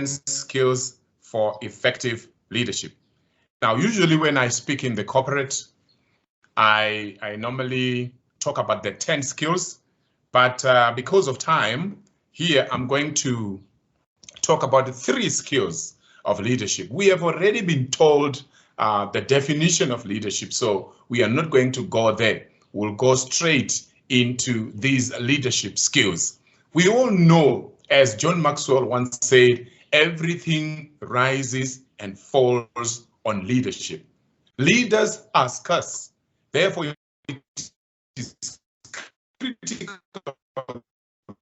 skills for effective leadership. Now, usually when I speak in the corporate, I normally talk about the 10 skills, but because of time, here I'm going to talk about the 3 skills of leadership. We have already been told the definition of leadership, so we are not going to go there. We'll go straight into these leadership skills. We all know, as John Maxwell once said, everything rises and falls on leadership. Leaders ask us, therefore it is critical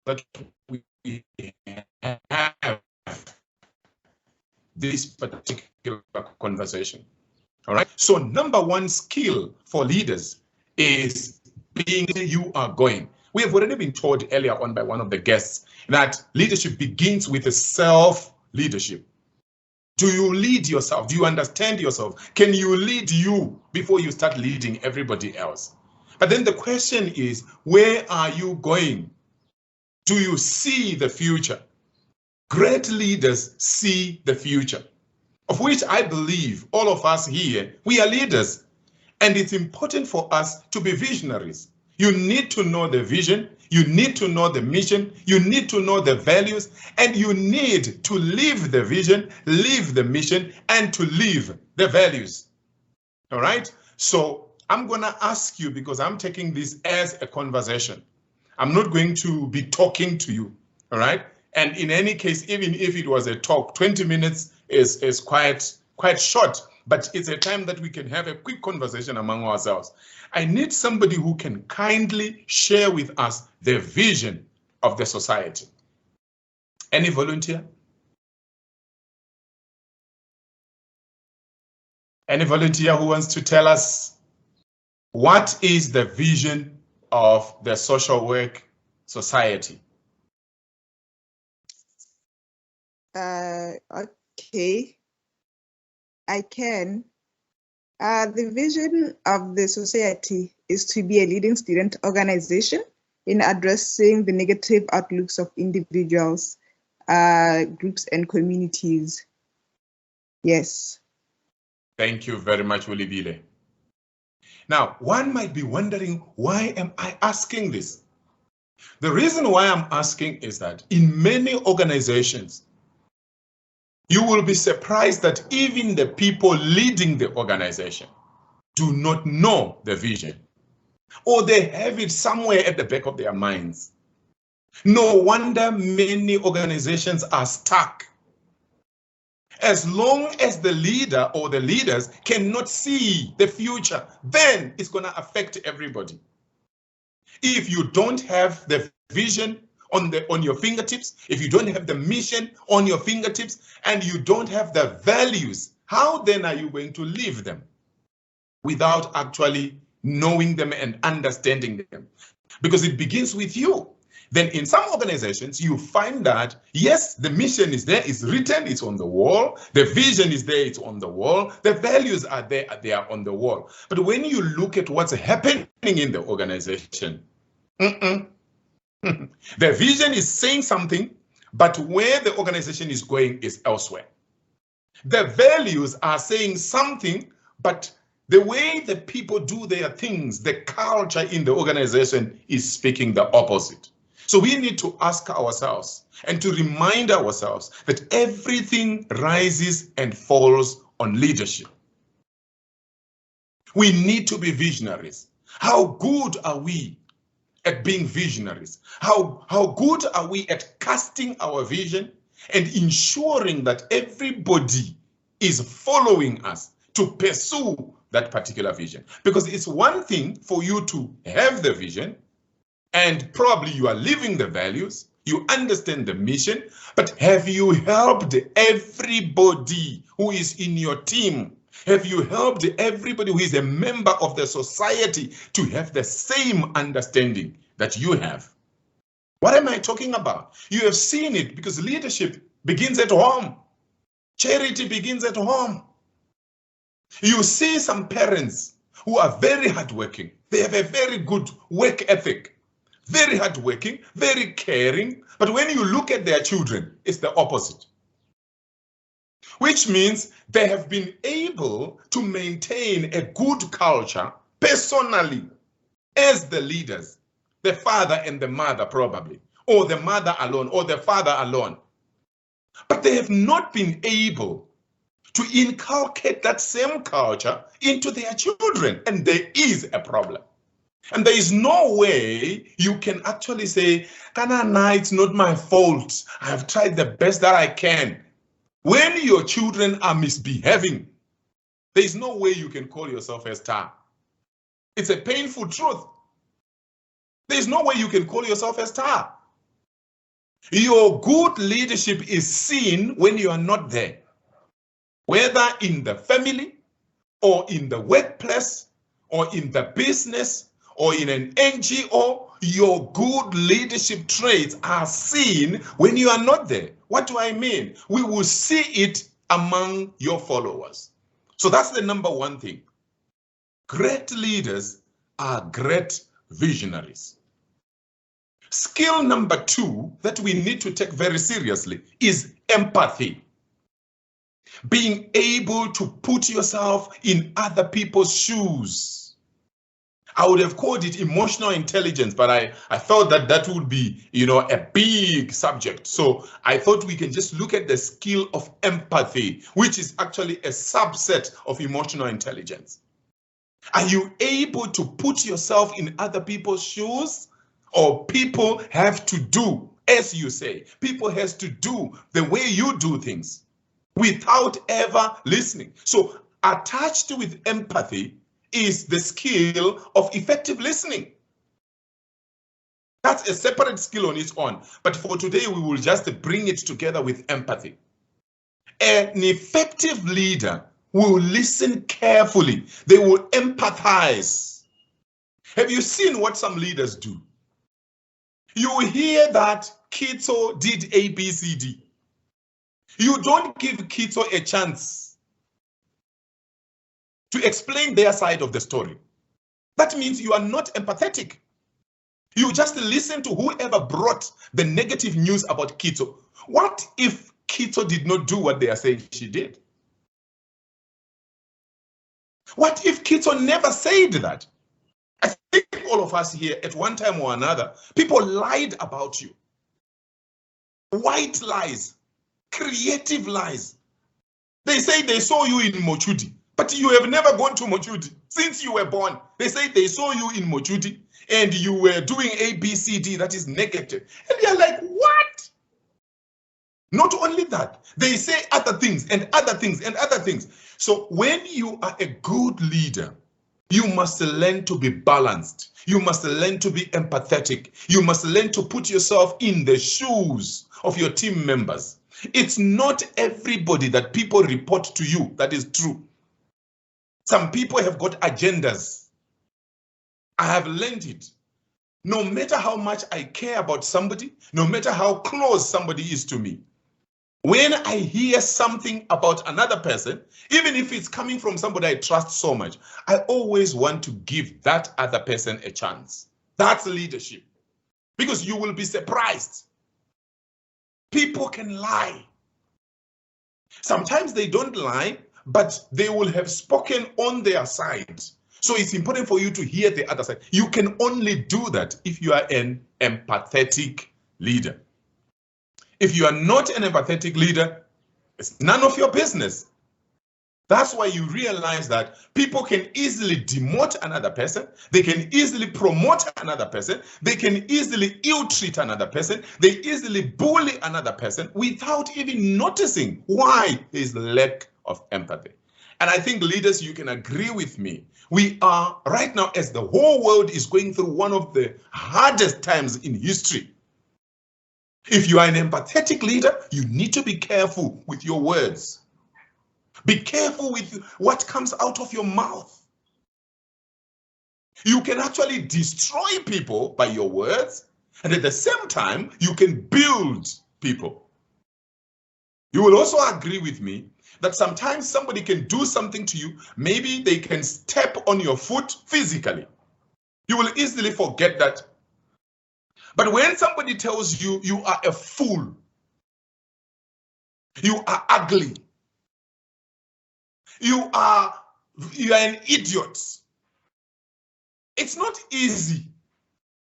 that we have this particular conversation. All right. So number 1 skill for leaders is being where you are going. We have already been told earlier on by one of the guests that leadership begins with a self-leadership. Do you lead yourself? Do you understand yourself? Can you lead you before you start leading everybody else? But then the question is, where are you going? Do you see the future? Great leaders see the future, of which I believe all of us here, we are leaders. And it's important for us to be visionaries. You need to know the vision, you need to know the mission, you need to know the values, and you need to live the vision, live the mission, and to live the values. All right? So I'm going to ask you, because I'm taking this as a conversation. I'm not going to be talking to you. All right? And in any case, even if it was a talk, 20 minutes is quite short, but it's a time that we can have a quick conversation among ourselves. I need somebody who can kindly share with us the vision of the society. Any volunteer? Any volunteer who wants to tell us what is the vision of the social work society? Okay, I can. The vision of the society is to be a leading student organization in addressing the negative outlooks of individuals, groups, and communities. Yes. Thank you very much, Wilibile. Now, one might be wondering, why am I asking this? The reason why I'm asking is that in many organizations, you will be surprised that even the people leading the organization do not know the vision, or they have it somewhere at the back of their minds. No wonder many organizations are stuck. As long as the leader or the leaders cannot see the future, then it's going to affect everybody. If you don't have the vision on your fingertips, if you don't have the mission on your fingertips, and you don't have the values, how then are you going to live them without actually knowing them and understanding them? Because it begins with you. Then in some organizations, you find that, yes, the mission is there, it's written, it's on the wall. The vision is there, it's on the wall. The values are there, they are on the wall. But when you look at what's happening in the organization, the vision is saying something, but where the organization is going is elsewhere. The values are saying something, but the way the people do their things, the culture in the organization is speaking the opposite. So we need to ask ourselves and to remind ourselves that everything rises and falls on leadership. We need to be visionaries. How good are we at being visionaries? How good are we at casting our vision and ensuring that everybody is following us to pursue that particular vision? Because it's one thing for you to have the vision, and probably you are living the values, you understand the mission, but have you helped everybody who is in your team? Have you helped everybody who is a member of the society to have the same understanding that you have? What am I talking about? You have seen it, because leadership begins at home. Charity begins at home. You see some parents who are very hardworking. They have a very good work ethic. Very hardworking, very caring. But when you look at their children, it's the opposite. which means they have been able to maintain a good culture personally as the leaders, the father and the mother probably, or the mother alone, or the father alone. But they have not been able to inculcate that same culture into their children, and there is a problem. And there is no way you can actually say, Kanana, it's not my fault. I have tried the best that I can. When your children are misbehaving, there is no way you can call yourself a star. It's a painful truth. There is no way you can call yourself a star. Your good leadership is seen when you are not there, whether in the family or in the workplace or in the business or in an NGO. Your good leadership traits are seen when you are not there. What do I mean? We will see it among your followers. So that's the number one thing. Great leaders are great visionaries. Skill number two that we need to take very seriously is empathy. Being able to put yourself in other people's shoes. I would have called it emotional intelligence, but I thought that that would be, a big subject. So I thought we can just look at the skill of empathy, which is actually a subset of emotional intelligence. Are you able to put yourself in other people's shoes? Or people have to do, as you say, people has to do the way you do things without ever listening. So attached with empathy is the skill of effective listening. That's a separate skill on its own. But for today, we will just bring it together with empathy. An effective leader will listen carefully. They will empathize. Have you seen what some leaders do? You hear that Kito did A, B, C, D. You don't give Kito a chance to explain their side of the story. That means you are not empathetic. You just listen to whoever brought the negative news about Kito. What if Kito did not do what they are saying she did? What if Kito never said that? I think all of us here at one time or another, people lied about you. White lies, creative lies. They say they saw you in Mochudi, but you have never gone to Mochudi since you were born. They say they saw you in Mochudi and you were doing A, B, C, D, that is negative. And you're like, what? Not only that, they say other things and other things and other things. So when you are a good leader, you must learn to be balanced. You must learn to be empathetic. You must learn to put yourself in the shoes of your team members. It's not everybody that people report to you that is true. Some people have got agendas. I have learned it. No matter how much I care about somebody, no matter how close somebody is to me, when I hear something about another person, even if it's coming from somebody I trust so much, I always want to give that other person a chance. That's leadership. Because you will be surprised. People can lie. Sometimes they don't lie, but they will have spoken on their side. So it's important for you to hear the other side. You can only do that if you are an empathetic leader. If you are not an empathetic leader, it's none of your business. That's why you realize that people can easily demote another person. They can easily promote another person. They can easily ill-treat another person. They easily bully another person without even noticing. Why? There is lack of empathy. And I think leaders, you can agree with me. We are right now, as the whole world is going through one of the hardest times in history. If you are an empathetic leader, you need to be careful with your words. Be careful with what comes out of your mouth. You can actually destroy people by your words, and at the same time, you can build people. You will also agree with me that sometimes somebody can do something to you. Maybe they can step on your foot physically. You will easily forget that. But when somebody tells you you are a fool, you are ugly, You are an idiot. It's not easy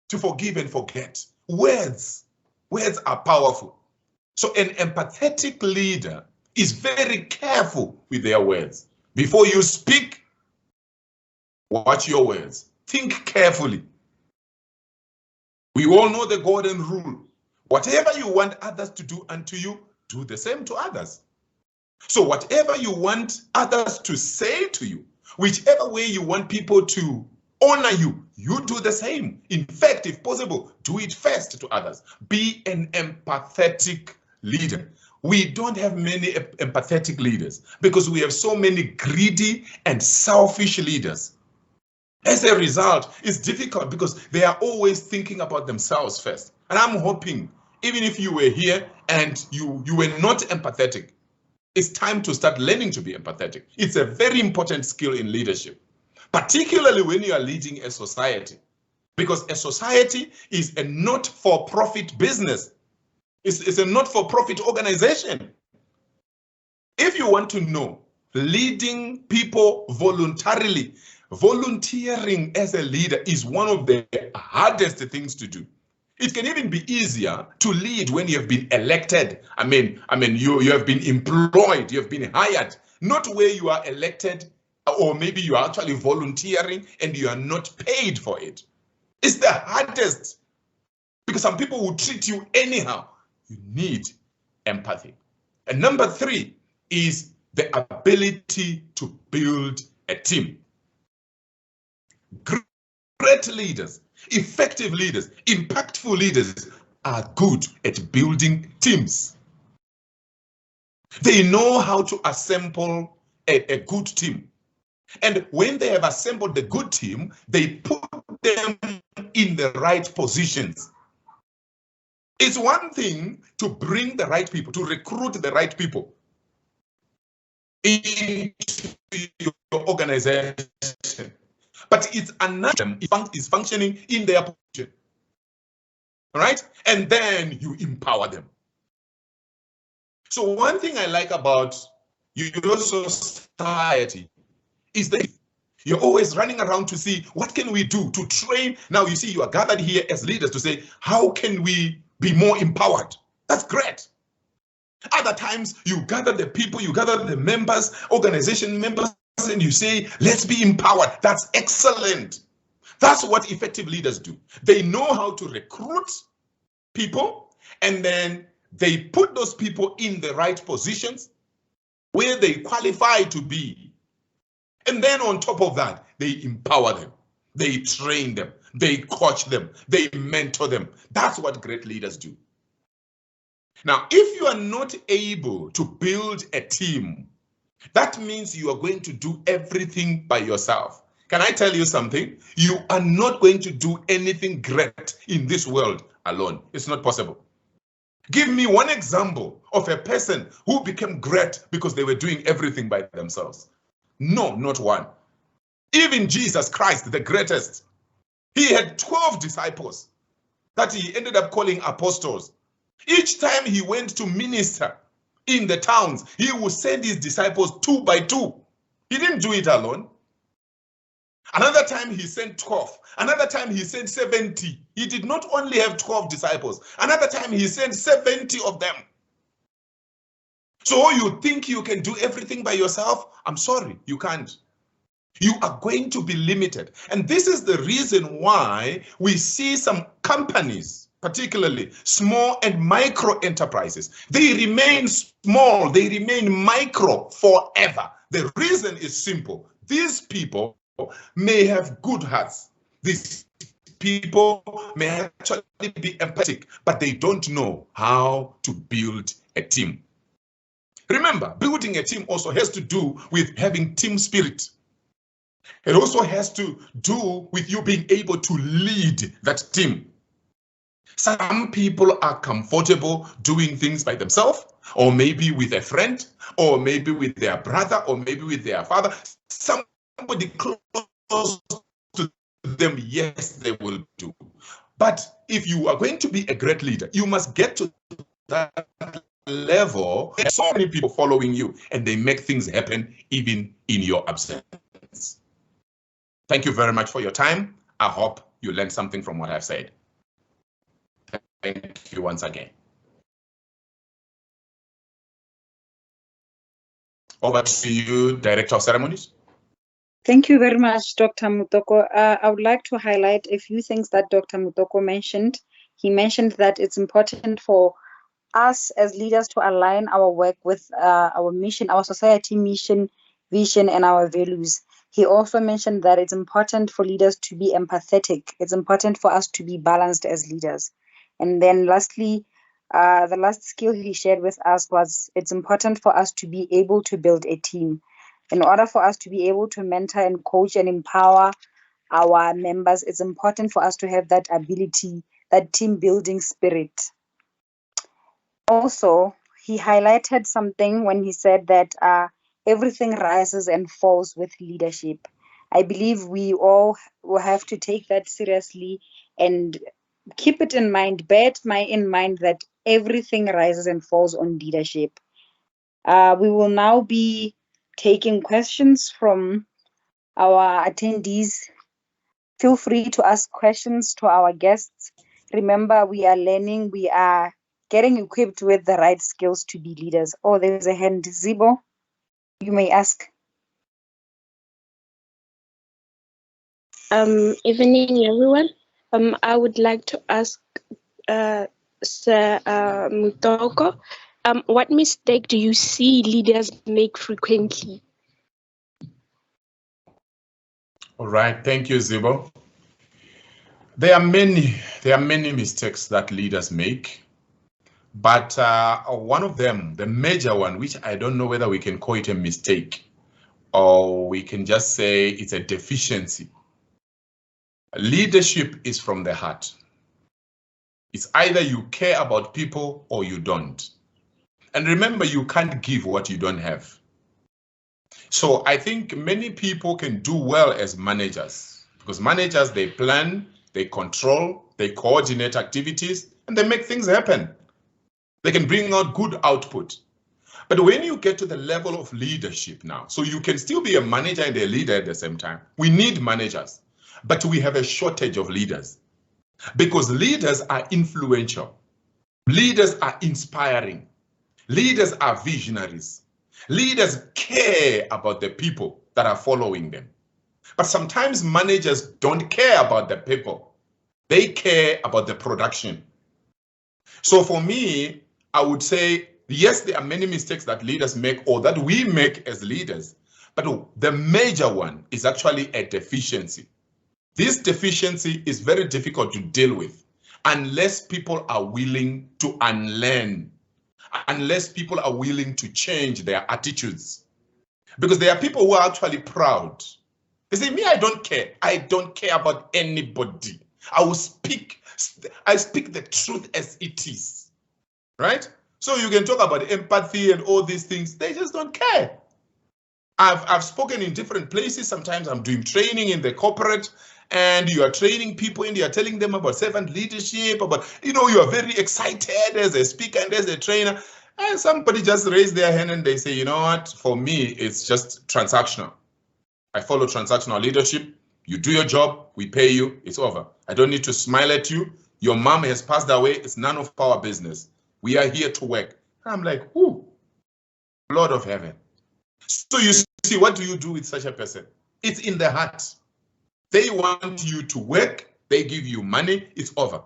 to forgive and forget. Words are powerful. So an empathetic leader is very careful with their words. Before you speak, watch your words. Think carefully. We all know the golden rule. Whatever you want others to do unto you, do the same to others. So whatever you want others to say to you, whichever way you want people to honor you, you do the same. In fact, if possible, do it first to others. Be an empathetic leader. We don't have many empathetic leaders because we have so many greedy and selfish leaders. As a result, it's difficult because they are always thinking about themselves first. And I'm hoping, even if you were here and you were not empathetic, it's time to start learning to be empathetic. It's a very important skill in leadership, particularly when you are leading a society, because a society is a not-for-profit business. It's a not-for-profit organization. If you want to know, leading people voluntarily, volunteering as a leader is one of the hardest things to do. It can even be easier to lead when you have been elected. I mean, you have been employed, you have been hired, not where you are elected, or maybe you are actually volunteering and you are not paid for it. It's the hardest because some people will treat you anyhow. You need empathy. And number 3 is the ability to build a team. Great leaders, effective leaders, impactful leaders are good at building teams. They know how to assemble a good team. And when they have assembled the good team, they put them in the right positions. It's one thing to bring the right people, to recruit the right people into your organization. But it's another is functioning in their position. All right? And then you empower them. So one thing I like about your society is that you're always running around to see what can we do to train. Now you see you are gathered here as leaders to say, how can we be more empowered? That's great. Other times you gather the people, you gather the members, organization members, and you say, let's be empowered. That's excellent. That's what effective leaders do. They know how to recruit people, and then they put those people in the right positions where they qualify to be. And then on top of that, they empower them. They train them. They coach them. They mentor them. That's what great leaders do. Now, if you are not able to build a team, that means you are going to do everything by yourself. Can I tell you something? You are not going to do anything great in this world alone. It's not possible. Give me one example of a person who became great because they were doing everything by themselves. No, not one. Even Jesus Christ, the greatest, he had 12 disciples that he ended up calling apostles. Each time he went to minister in the towns, he would send his disciples 2 by 2. He didn't do it alone. Another time he sent 12. Another time he sent 70. He did not only have 12 disciples. Another time he sent 70 of them. So you think you can do everything by yourself? I'm sorry, you can't. You are going to be limited. And this is the reason why we see some companies, particularly small and micro enterprises, they remain small, they remain micro forever. The reason is simple. These people may have good hearts. These people may actually be empathic, but they don't know how to build a team. Remember, building a team also has to do with having team spirit. It also has to do with you being able to lead that team. Some people are comfortable doing things by themselves, or maybe with a friend, or maybe with their brother, or maybe with their father. Somebody close to them, yes, they will do. But if you are going to be a great leader, you must get to that level, there's so many people following you, and they make things happen even in your absence. Thank you very much for your time. I hope you learned something from what I've said. Thank you once again. Over to you, Director of Ceremonies. Thank you very much, Dr. Mutoko. I would like to highlight a few things that Dr. Mutoko mentioned. He mentioned that it's important for us as leaders to align our work with our mission, our society mission, vision, and our values. He also mentioned that it's important for leaders to be empathetic. It's important for us to be balanced as leaders. And then lastly, the last skill he shared with us was it's important for us to be able to build a team. In order for us to be able to mentor and coach and empower our members, it's important for us to have that ability, that team building spirit. Also, he highlighted something when he said that everything rises and falls with leadership. I believe we all will have to take that seriously and keep it in mind, bear it in mind that everything rises and falls on leadership. We will now be taking questions from our attendees. Feel free to ask questions to our guests. Remember, we are learning, we are getting equipped with the right skills to be leaders. Oh, there's a hand. Zibo, you may ask. Evening, everyone. I would like to ask Sir Mutoko, what mistake do you see leaders make frequently? All right, thank you, Zibo. There are many mistakes that leaders make, but one of them, the major one, which I don't know whether we can call it a mistake or we can just say it's a deficiency. Leadership is from the heart. It's either you care about people or you don't. And remember, you can't give what you don't have. So I think many people can do well as managers, because managers, they plan, they control, they coordinate activities, and they make things happen. They can bring out good output. But when you get to the level of leadership now, so you can still be a manager and a leader at the same time. We need managers, but we have a shortage of leaders because leaders are influential. Leaders are inspiring. Leaders are visionaries. Leaders care about the people that are following them. But sometimes managers don't care about the people. They care about the production. So for me, I would say, yes, there are many mistakes that leaders make or that we make as leaders, but the major one is actually a deficiency. This deficiency is very difficult to deal with unless people are willing to unlearn, unless people are willing to change their attitudes. Because there are people who are actually proud. They say, me, I don't care. I don't care about anybody. I speak the truth as it is, right? So you can talk about empathy and all these things. They just don't care. I've spoken in different places. Sometimes I'm doing training in the corporate and you are training people and you are telling them about servant leadership, about, you are very excited as a speaker and as a trainer. And somebody just raised their hand and they say, you know what, for me, it's just transactional. I follow transactional leadership. You do your job, we pay you, it's over. I don't need to smile at you. Your mom has passed away, it's none of our business. We are here to work. I'm like, ooh, Lord of heaven. So you see, what do you do with such a person? It's in the heart. They want you to work, they give you money, it's over.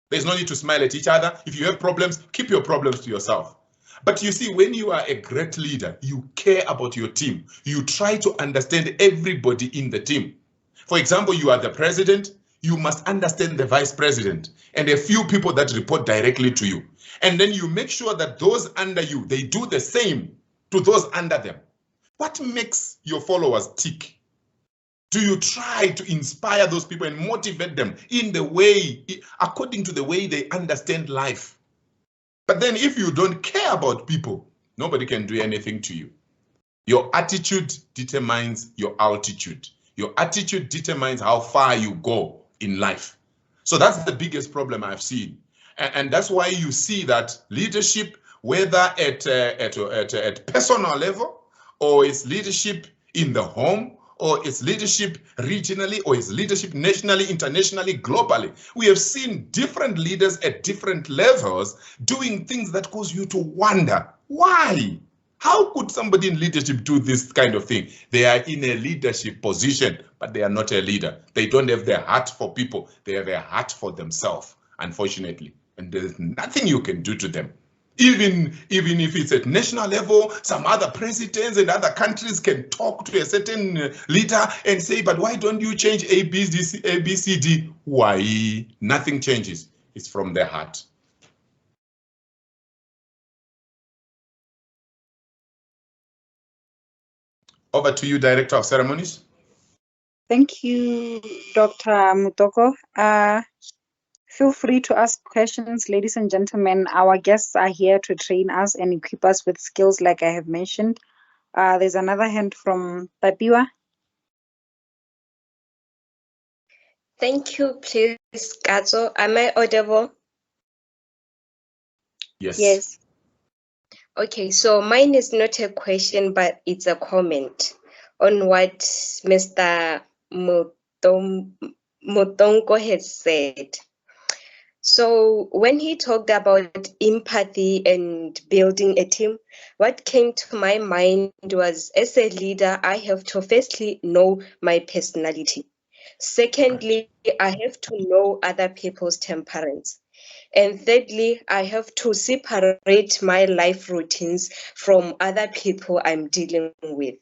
There's no need to smile at each other. If you have problems, keep your problems to yourself. But you see, when you are a great leader, you care about your team. You try to understand everybody in the team. For example, you are the president, you must understand the vice president and a few people that report directly to you. And then you make sure that those under you, they do the same to those under them. What makes your followers tick? Do you try to inspire those people and motivate them in the way, according to the way they understand life? But then if you don't care about people, nobody can do anything to you. Your attitude determines your altitude. Your attitude determines how far you go in life. So that's the biggest problem I've seen. And that's why you see that leadership, whether at personal level, or it's leadership in the home, or it's leadership regionally, or it's leadership nationally, internationally, globally. We have seen different leaders at different levels doing things that cause you to wonder, why? How could somebody in leadership do this kind of thing? They are in a leadership position, but they are not a leader. They don't have their heart for people. They have a heart for themselves, unfortunately. And there's nothing you can do to them. Even if it's at national level, some other presidents and other countries can talk to a certain leader and say, but why don't you change A, B, C, D? Why? Nothing changes. It's from their heart. Over to you, Director of Ceremonies. Thank you, Dr. Mutoko. Feel free to ask questions, ladies and gentlemen. Our guests are here to train us and equip us with skills like I have mentioned. There's another hand from Tapiwa. Thank you, please, Katso. Am I audible? Yes. Yes. Okay, so mine is not a question, but it's a comment on what Mr. Mutongo has said. So when he talked about empathy and building a team, what came to my mind was, as a leader, I have to firstly know my personality. Secondly, I have to know other people's temperaments. And thirdly, I have to separate my life routines from other people I'm dealing with.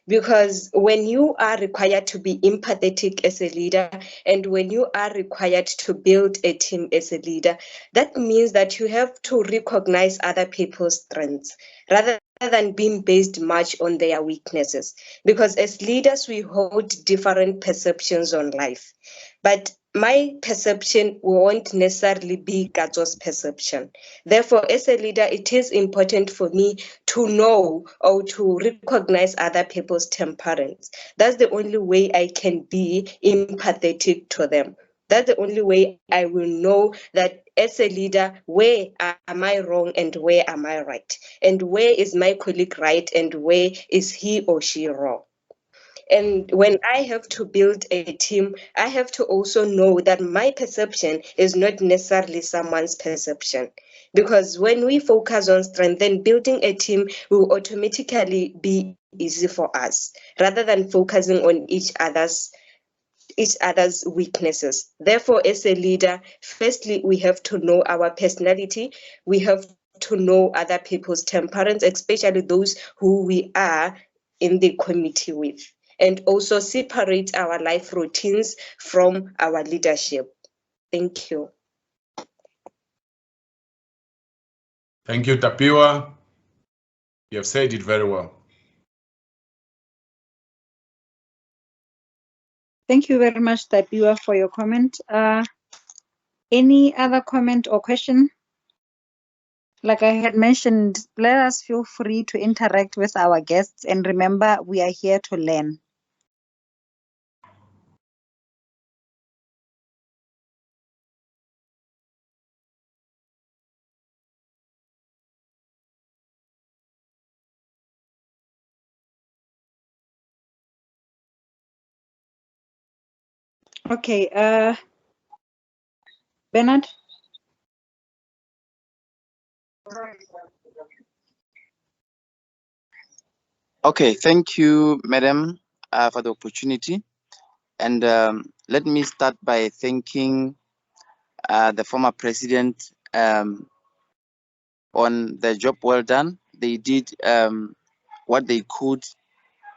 Because when you are required to be empathetic as a leader, and when you are required to build a team as a leader, that means that you have to recognize other people's strengths rather than being based much on their weaknesses. Because as leaders, we hold different perceptions on life. But my perception won't necessarily be Katso's perception. Therefore, as a leader, it is important for me to know or to recognize other people's temperaments. That's the only way I can be empathetic to them. That's the only way I will know that as a leader, where am I wrong and where am I right? And where is my colleague right and where is he or she wrong? And when I have to build a team, I have to also know that my perception is not necessarily someone's perception. Because when we focus on strength, then building a team will automatically be easy for us, rather than focusing on each other's weaknesses. Therefore, as a leader, firstly, we have to know our personality. We have to know other people's temperaments, especially those who we are in the committee with, and also separate our life routines from our leadership. Thank you. Thank you, Tapiwa. You have said it very well. Thank you very much, Tapiwa, for your comment. Any other comment or question? Like I had mentioned, let us feel free to interact with our guests, and remember, we are here to learn. Okay, Bernard? Okay, thank you, Madam, for the opportunity. And let me start by thanking the former president on the job well done. They did what they could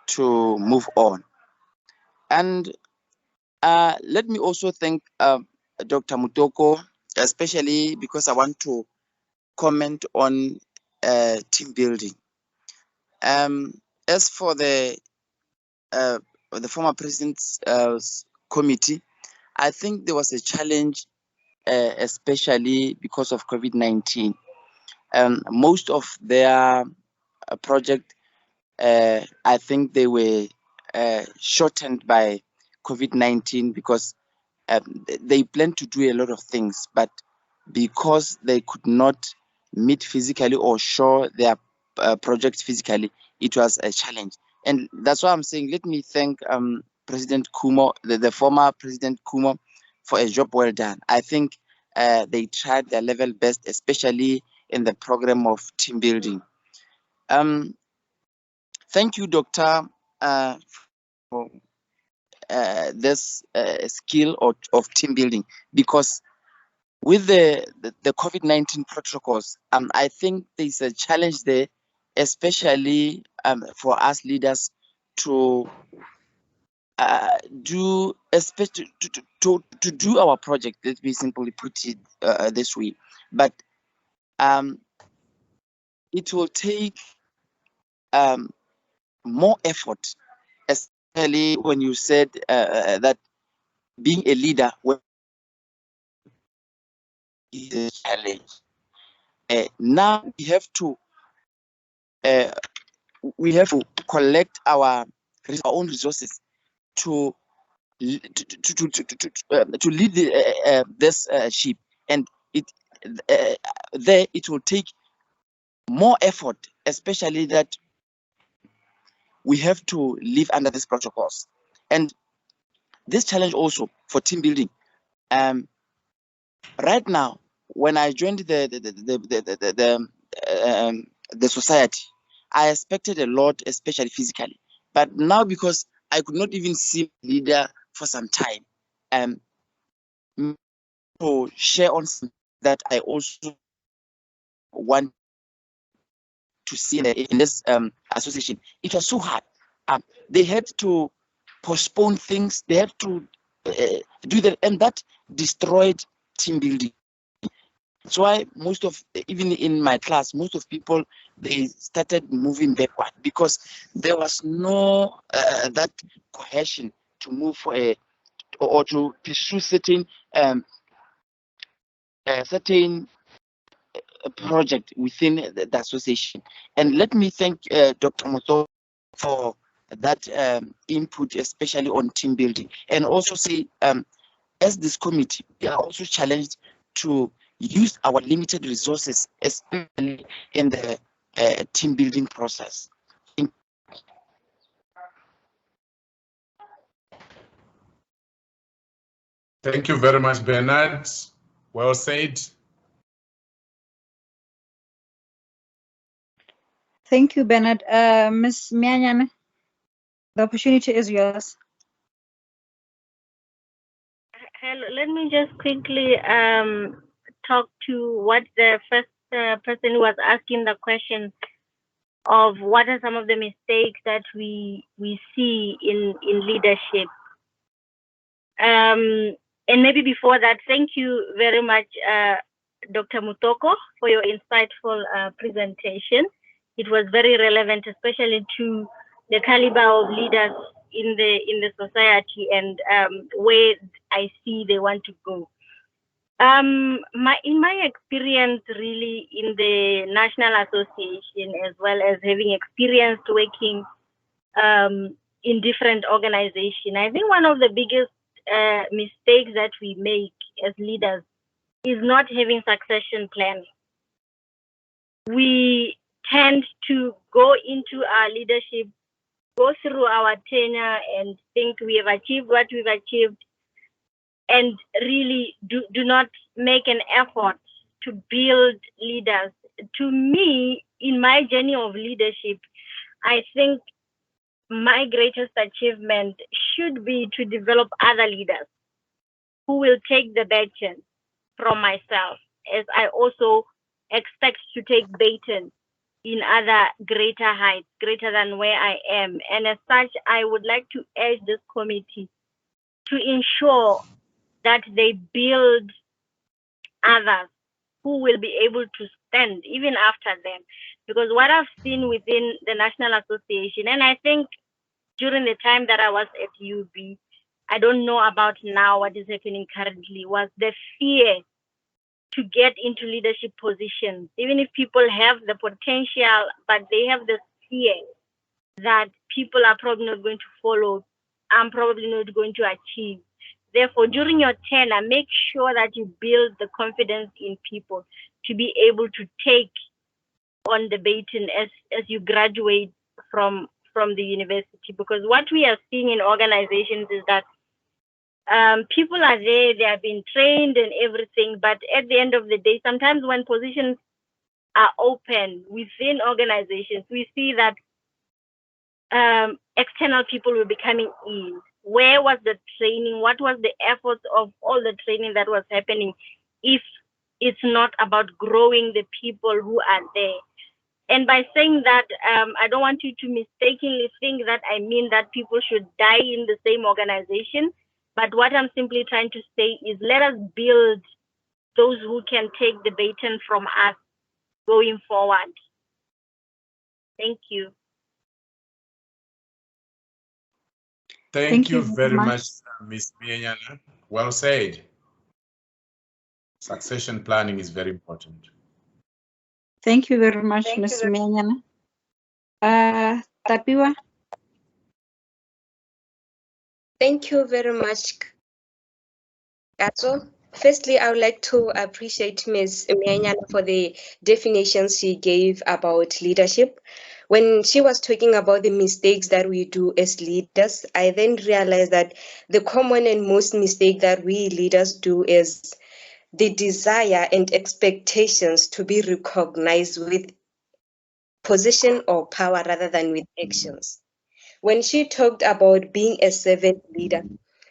to move on. And let me also thank Dr. Mutoko, especially because I want to comment on team building. As for the former president's committee, I think there was a challenge, especially because of COVID-19. Most of their project, I think they were shortened by COVID-19 because they planned to do a lot of things, but because they could not meet physically or show their projects physically, it was a challenge. And that's why I'm saying, let me thank President Kumo, the former President Kumo, for a job well done. I think they tried their level best, especially in the program of team building. Thank you, Doctor, for this skill of team building, because with the COVID-19 protocols, I think there's a challenge there, especially for us leaders to do our project. Let me simply put it this way, but it will take more effort, especially when you said that being a leader is a challenge. Now we have to collect our own resources to lead this ship, and there it will take more effort, especially that we have to live under these protocols. And this challenge also for team building. Right now, when I joined the society, I expected a lot, especially physically. But now, because I could not even see a leader for some time, to share on that I also want to see in this association. It was so hard. They had to postpone things. They had to do that, and that destroyed team building. That's why even in my class, most of people, they started moving backward because there was no that cohesion to move for or to pursue certain project within the association. And let me thank Dr. Mutoko for that input, especially on team building, and also say, as this committee, we are also challenged to use our limited resources, especially in the team building process. Thank you very much, Bernard. Well said. Thank you, Bernard. Ms. Mianyan, the opportunity is yours. Hello, let me just quickly talk to what the first person was asking the question of what are some of the mistakes that we see in leadership. And maybe before that, thank you very much, Dr. Mutoko, for your insightful presentation. It was very relevant, especially to the caliber of leaders in the society and where I see they want to go. In my experience, really, in the National Association, as well as having experienced working in different organizations, I think one of the biggest mistakes that we make as leaders is not having succession planning. We tend to go into our leadership, go through our tenure and think we have achieved what we've achieved, and really do not make an effort to build leaders. To me, in my journey of leadership, I think my greatest achievement should be to develop other leaders who will take the baton from myself, as I also expect to take baton in other greater heights, greater than where I am. And as such, I would like to urge this committee to ensure that they build others who will be able to stand even after them. Because what I've seen within the National Association, and I think during the time that I was at UB, I don't know about now what is happening currently, was the fear to get into leadership positions. Even if people have the potential, but they have the fear that people are probably not going to follow, I'm probably not going to achieve. Therefore, during your tenure, make sure that you build the confidence in people. to be able to take on the baton as you graduate from the university. Because what we are seeing in organizations is that people are there, they have been trained and everything, but at the end of the day, sometimes when positions are open within organizations, we see that external people will be coming in. Where was the training? What was the efforts of all the training that was happening if it's not about growing the people who are there? And by saying that, I don't want you to mistakenly think that I mean that people should die in the same organization. But what I'm simply trying to say is let us build those who can take the baton from us going forward. Thank you. Thank you very much, Ms. Mianyana. Well said. Succession planning is very important. Thank you very much, Ms. Mianyana. Tapiwa. Thank you very much, Katso. Firstly, I would like to appreciate Ms. Mianyana for the definitions she gave about leadership. When she was talking about the mistakes that we do as leaders, I then realized that the common and most mistake that we leaders do is the desire and expectations to be recognized with position or power rather than with actions. When she talked about being a servant leader,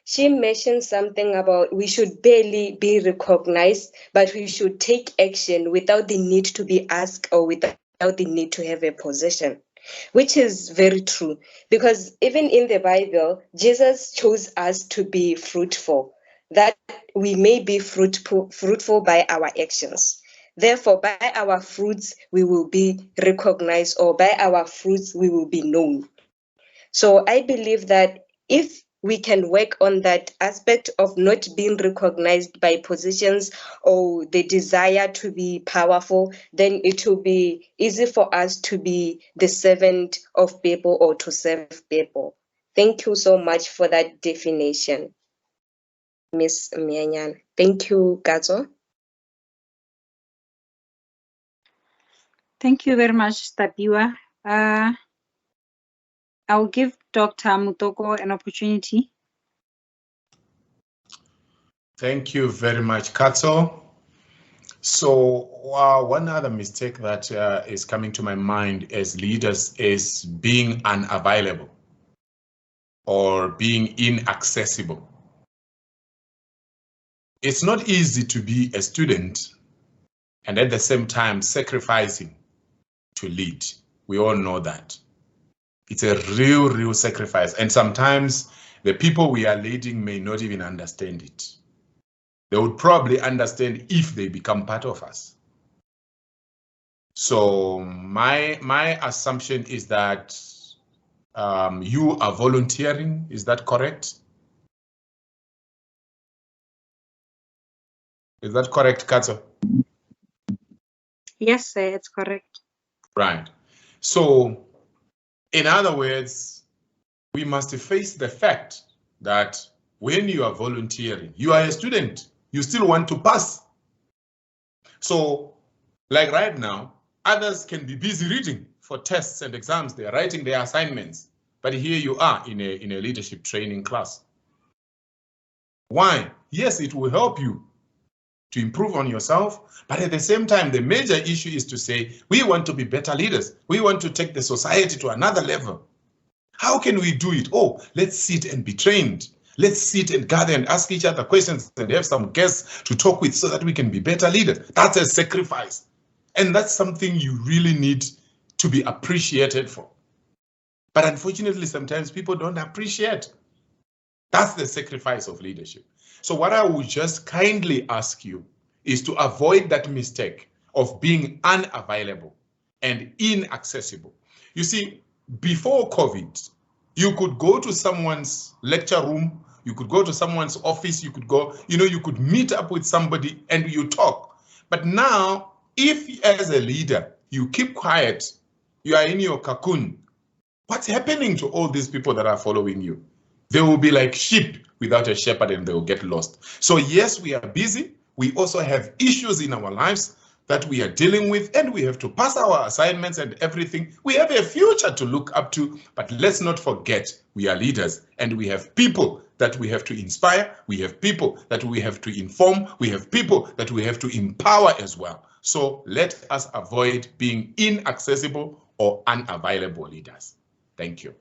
she mentioned something about we should barely be recognized, but we should take action without the need to be asked or without the need to have a position, which is very true. Because even in the Bible, Jesus chose us to be fruitful, that we may be fruitful by our actions. Therefore, by our fruits, we will be recognized, or by our fruits, we will be known. So I believe that if we can work on that aspect of not being recognized by positions or the desire to be powerful, then it will be easy for us to be the servant of people or to serve people. Thank you so much for that definition, Ms. Mianyana. Thank you, Gazo. Thank you very much, Tapiwa. I'll give Dr. Mutoko an opportunity. Thank you very much, Katso. So one other mistake that is coming to my mind as leaders is being unavailable or being inaccessible. It's not easy to be a student and at the same time sacrificing to lead. We all know that. It's a real sacrifice. And sometimes the people we are leading may not even understand it. They would probably understand if they become part of us. So my assumption is that you are volunteering. Is that correct? Is that correct, Katso? Yes, sir, it's correct. Right. So, in other words, we must face the fact that when you are volunteering, you are a student, you still want to pass. So, like right now, others can be busy reading for tests and exams, they are writing their assignments, but here you are in a leadership training class. Why? Yes, it will help you to improve on yourself, but at the same time, the major issue is to say, we want to be better leaders. We want to take the society to another level. How can we do it? Oh, let's sit and be trained. Let's sit and gather and ask each other questions and have some guests to talk with so that we can be better leaders. That's a sacrifice. And that's something you really need to be appreciated for. But unfortunately, sometimes people don't appreciate. That's the sacrifice of leadership. So what I would just kindly ask you is to avoid that mistake of being unavailable and inaccessible. You see, before COVID, you could go to someone's lecture room, you could go to someone's office, you could go, you could meet up with somebody and you talk. But now, if as a leader, you keep quiet, you are in your cocoon, what's happening to all these people that are following you? They will be like sheep without a shepherd and they will get lost. So yes, we are busy. We also have issues in our lives, that we are dealing with, and we have to pass our assignments and everything. We have a future to look up to, but let's not forget we are leaders and we have people that we have to inspire. We have people that we have to inform. We have people that we have to empower as well. So let us avoid being inaccessible or unavailable leaders. Thank you.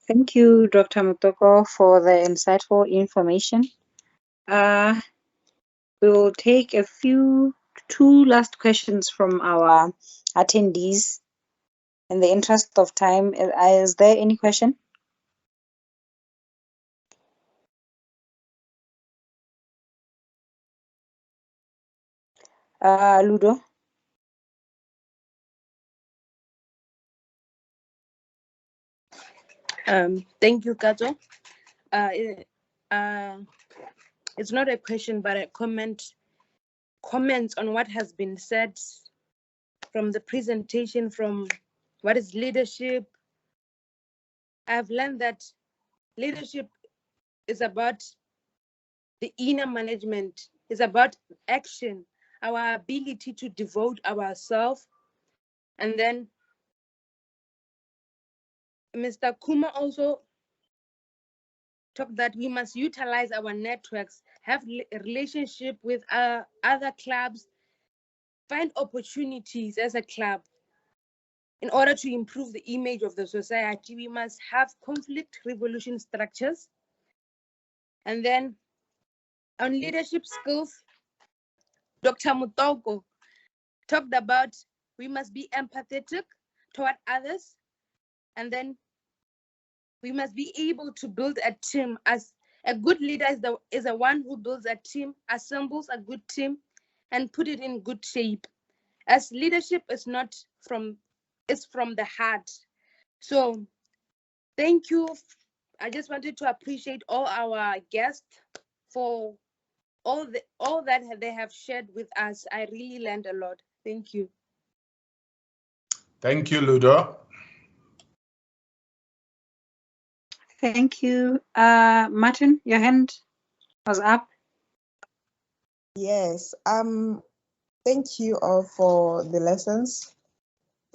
Thank you, Dr. Mutoko, for the insightful information. We will take two last questions from our attendees. In the interest of time, is there any question? Ludo? Thank you, Kato. It's not a question, but a comment on what has been said from the presentation, from what is leadership. I've learned that leadership is about the inner management, it's about action, our ability to devote ourselves. And then Mr. Kuma also talked that we must utilize our networks, have a relationship with other clubs, find opportunities as a club. In order to improve the image of the society, we must have conflict resolution structures. And then on leadership skills, Dr. Mutoko talked about we must be empathetic toward others, and then we must be able to build a team. As a good leader is the one who builds a team, assembles a good team, and put it in good shape. As leadership is not from, it's from the heart. So thank you. I just wanted to appreciate all our guests for all that they have shared with us. I really learned a lot. Thank you. Thank you, Ludo. Thank you. Martin, your hand was up. Yes. Thank you all for the lessons,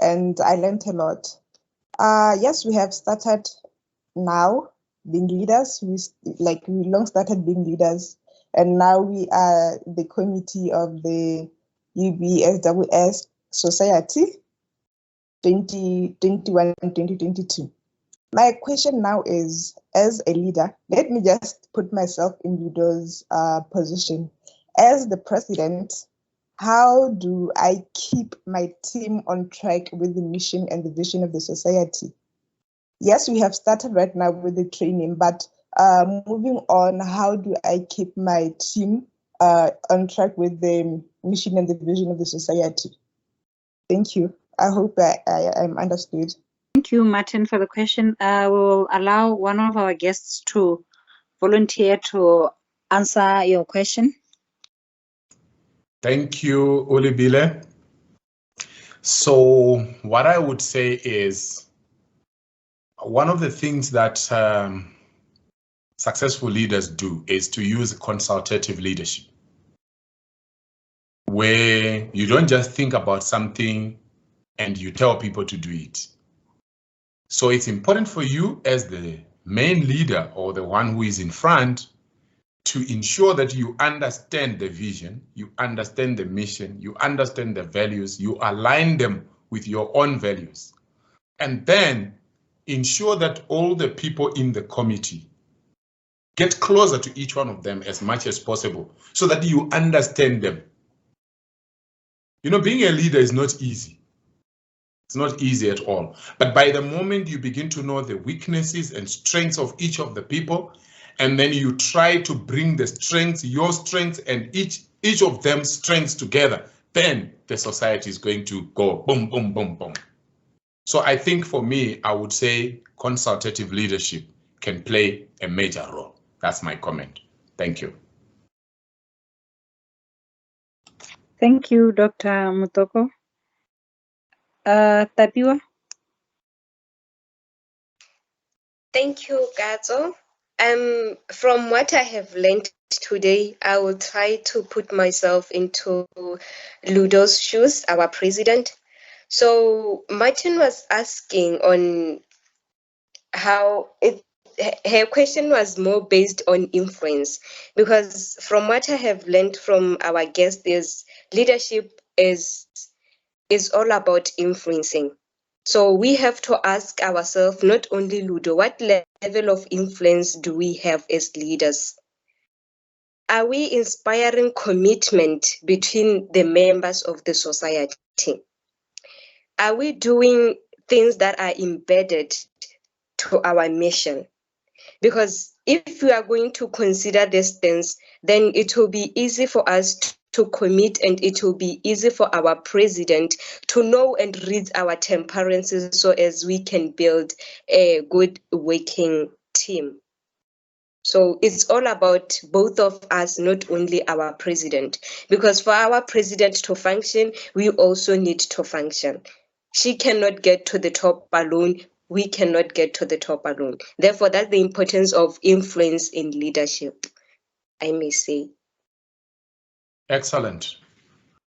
and I learned a lot. Yes, we have started now being leaders. We long started being leaders, and now we are the committee of the UBSWS Society 2021-2022. My question now is, as a leader, let me just put myself in Ludo's position. As the president, how do I keep my team on track with the mission and the vision of the society? Yes, we have started right now with the training, but moving on, how do I keep my team on track with the mission and the vision of the society? Thank you. I hope I'm understood. Thank you, Martin, for the question. We will allow one of our guests to volunteer to answer your question. Thank you, Olibile. So what I would say is, one of the things that successful leaders do is to use consultative leadership, where you don't just think about something and you tell people to do it. So it's important for you as the main leader or the one who is in front to ensure that you understand the vision, you understand the mission, you understand the values, you align them with your own values. And then ensure that all the people in the committee get closer to each one of them as much as possible so that you understand them. You know, being a leader is not easy. It's not easy at all. But by the moment you begin to know the weaknesses and strengths of each of the people, and then you try to bring the strengths, your strengths, and each of them's strengths together, then the society is going to go boom, boom, boom, boom. So I think for me, I would say consultative leadership can play a major role. That's my comment. Thank you. Thank you, Dr. Mutoko. Tapiwa? Thank you, Gato. From what I have learned today, I will try to put myself into Ludo's shoes, our president. So Martin was asking on how her question was more based on influence, because from what I have learned from our guest is leadership is all about influencing. So we have to ask ourselves, not only Ludo, what level of influence do we have as leaders? Are we inspiring commitment between the members of the society? Are we doing things that are embedded to our mission? Because if we are going to consider these things, then it will be easy for us to commit, and it will be easy for our president to know and read our temperances so as we can build a good working team. So it's all about both of us, not only our president, because for our president to function, we also need to function. She cannot get to the top alone. We cannot get to the top alone. Therefore, that's the importance of influence in leadership, I may say. Excellent.